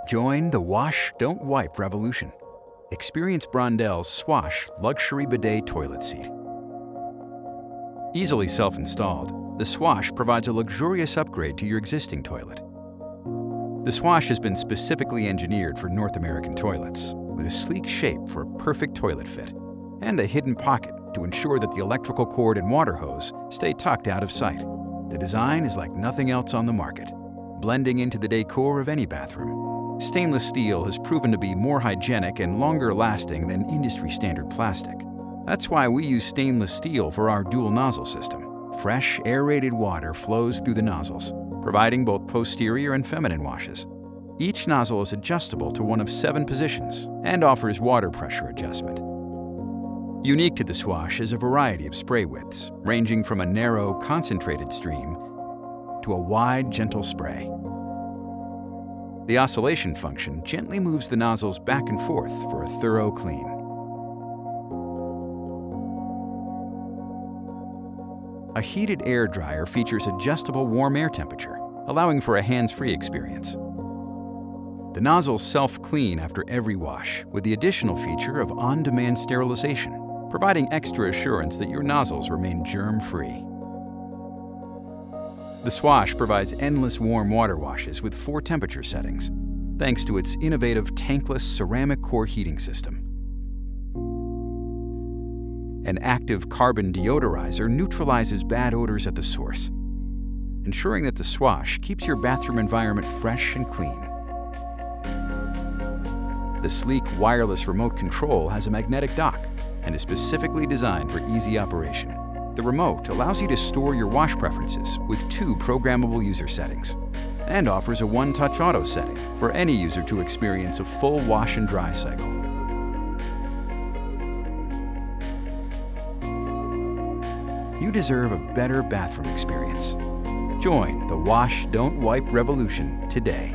Join the Wash, Don't Wipe revolution. Experience Brondell Swash Luxury Bidet Toilet Seat. Easily self-installed, the Swash provides a luxurious upgrade to your existing toilet. The Swash has been specifically engineered for North American toilets, with a sleek shape for a perfect toilet fit, and a hidden pocket to ensure that the electrical cord and water hose stay tucked out of sight. The design is like nothing else on the market, blending into the decor of any bathroom. Stainless steel has proven to be more hygienic and longer-lasting than industry-standard plastic. That's why we use stainless steel for our dual nozzle system. Fresh, aerated water flows through the nozzles, providing both posterior and feminine washes. Each nozzle is adjustable to one of 7 positions and offers water pressure adjustment. Unique to the Swash is a variety of spray widths, ranging from a narrow, concentrated stream to a wide, gentle spray. The oscillation function gently moves the nozzles back and forth for a thorough clean. A heated air dryer features adjustable warm air temperature, allowing for a hands-free experience. The nozzles self-clean after every wash, with the additional feature of on-demand sterilization, providing extra assurance that your nozzles remain germ-free. The Swash provides endless warm water washes with 4 temperature settings, thanks to its innovative tankless ceramic core heating system. An active carbon deodorizer neutralizes bad odors at the source, ensuring that the Swash keeps your bathroom environment fresh and clean. The sleek wireless remote control has a magnetic dock and is specifically designed for easy operation. The remote allows you to store your wash preferences with 2 programmable user settings and offers a one-touch auto setting for any user to experience a full wash and dry cycle. You deserve a better bathroom experience. Join the Wash, Don't Wipe revolution today.